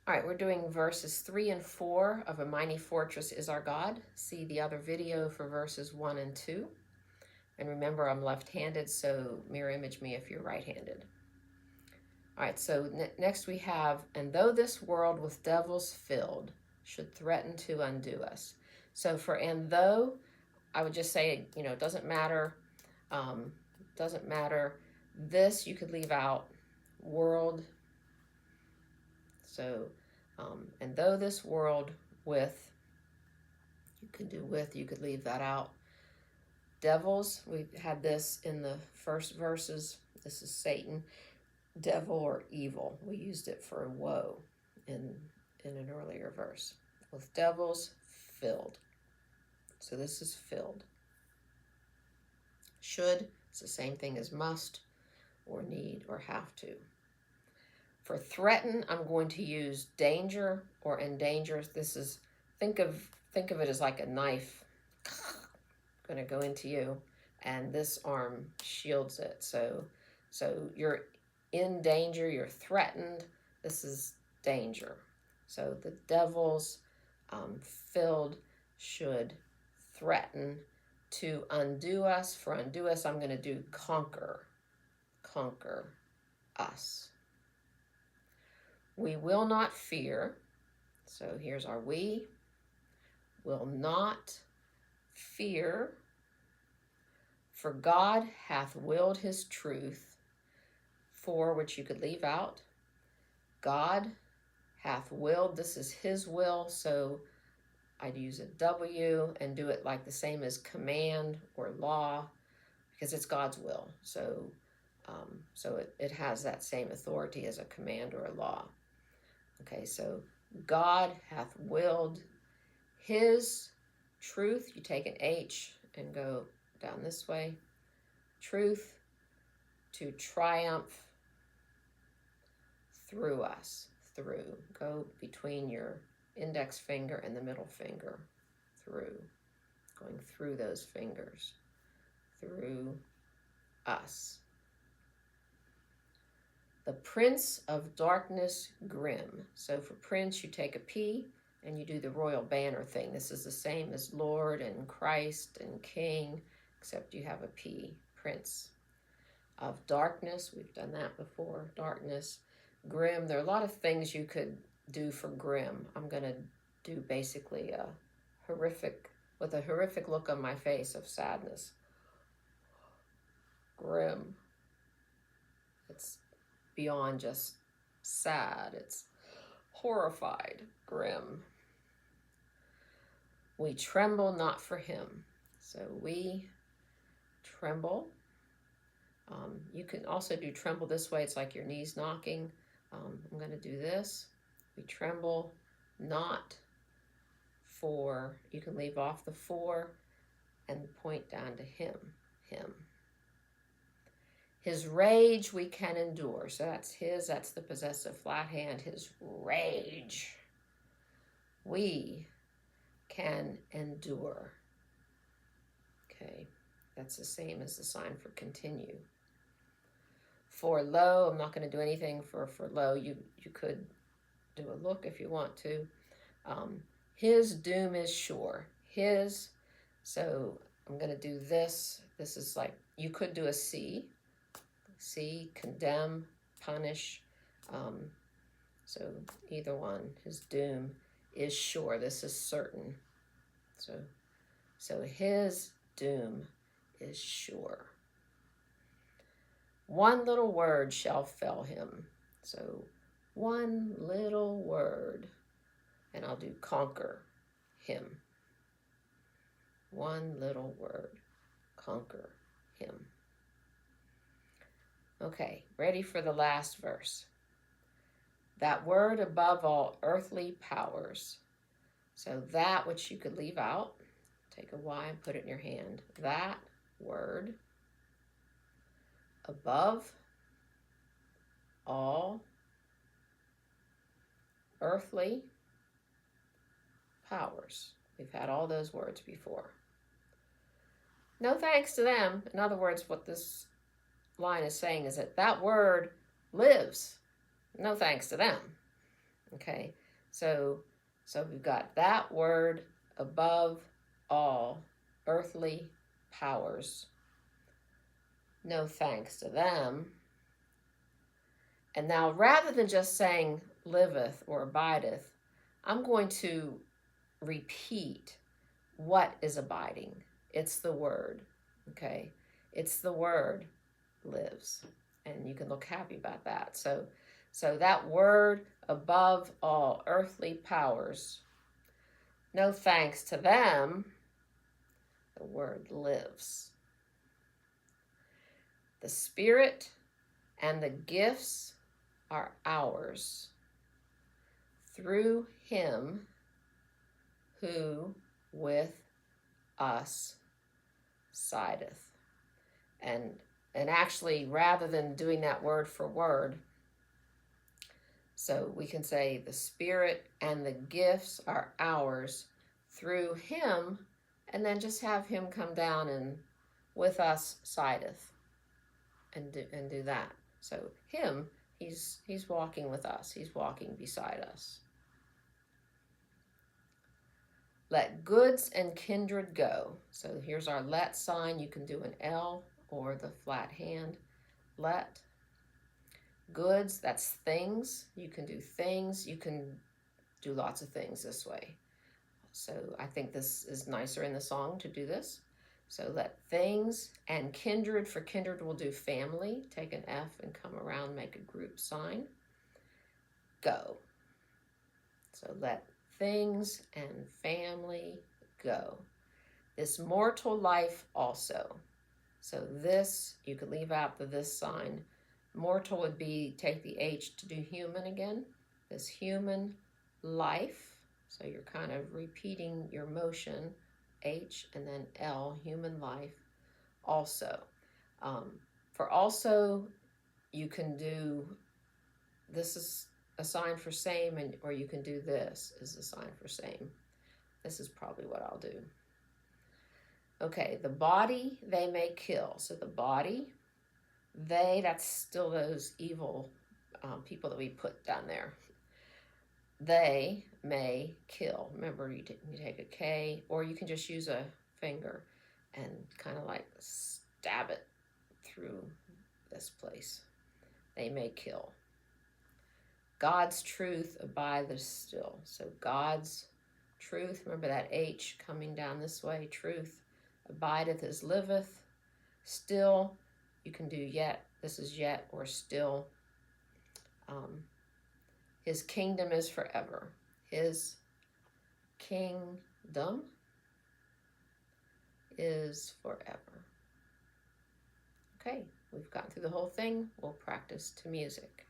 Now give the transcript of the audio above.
All right, we're doing verses 3 and 4 of A Mighty Fortress Is Our God. See the other video for verses 1 and 2. And remember, I'm left-handed, so mirror image me if you're right-handed. All right, so next we have, and though this world with devils filled should threaten to undo us. So for and though, I would just say, it doesn't matter. Doesn't matter. This you could leave out. World. So, and though this world with, you could do with, you could leave that out. Devils, we had this in the first verses. This is Satan. Devil or evil. We used it for woe in an earlier verse. With devils filled. So this is filled. Should, it's the same thing as must or need or have to. For threaten, I'm going to use danger or endanger. This is, think of it as like a knife going to go into you, and this arm shields it. So you're in danger, you're threatened. This is danger. So the devils filled should threaten to undo us. For undo us, I'm going to do conquer us. We will not fear. So here's our we. Will not fear. For God hath willed his truth. For, which you could leave out. God hath willed. This is his will. So I'd use a W and do it like the same as command or law, because it's God's will. So it has that same authority as a command or a law. Okay, so God hath willed his truth. You take an H and go down this way. Truth to triumph through us. Through. Go between your index finger and the middle finger. Through. Going through those fingers. Through us. The prince of darkness grim. So for prince, you take a P and you do the royal banner thing. This is the same as Lord and Christ and King, except you have a P, prince of darkness. We've done that before. Darkness, grim. There are a lot of things you could do for grim. I'm going to do basically a horrific look on my face of sadness. Grim. It's beyond just sad. It's horrified, grim. We tremble not for him. So we tremble. You can also do tremble this way. It's like your knees knocking. I'm going to do this. We tremble not for. You can leave off the for and point down to him. His rage we can endure. So that's his, that's the possessive flat hand. His rage we can endure. Okay, that's the same as the sign for continue. For lo, I'm not going to do anything for lo. You could do a look if you want to. His doom is sure. His, so I'm going to do this. This is like, you could do a C. See, condemn, punish. So either one. His doom is sure. This is certain. So his doom is sure. One little word shall fell him. So one little word. And I'll do conquer him. One little word. Conquer him. Okay, ready for the last verse. That word above all earthly powers. So that, which you could leave out, take a Y and put it in your hand. That word above all earthly powers. We've had all those words before. No thanks to them. In other words, what this line is saying is that word lives. No thanks to them. Okay, so we've got that word above all earthly powers. No thanks to them. And now, rather than just saying liveth or abideth, I'm going to repeat what is abiding. It's the word. Okay, it's the word lives, and you can look happy about that. So that word above all earthly powers, no thanks to them, the word lives. The Spirit and the gifts are ours through him who with us sideth. And actually, rather than doing that word for word, so we can say the Spirit and the gifts are ours through him, and then just have him come down and with us sideth, and do that. So him, he's walking with us. He's walking beside us. Let goods and kindred go. So here's our let sign. You can do an L or the flat hand. Let. Goods, that's things. You can do things. You can do lots of things this way. So I think this is nicer in the song to do this. So let things and kindred, for kindred we'll do family. Take an F and come around, make a group sign. Go. So let things and family go. This mortal life also. So this, you could leave out the this sign. Mortal would be, take the H to do human again. This human life. So you're kind of repeating your motion, H and then L, human life also. For also, you can do, this is a sign for same, and or you can do this as a sign for same. This is probably what I'll do. Okay, the body they may kill. So the body, they, that's still those evil people that we put down there. They may kill. Remember, you take a K, or you can just use a finger and kind of like stab it through this place. They may kill. God's truth abideth still. So God's truth, remember that H coming down this way, truth, abideth is liveth, still, you can do yet, this is yet or still. His kingdom is forever. His kingdom is forever. Okay, we've gotten through the whole thing. We'll practice to music.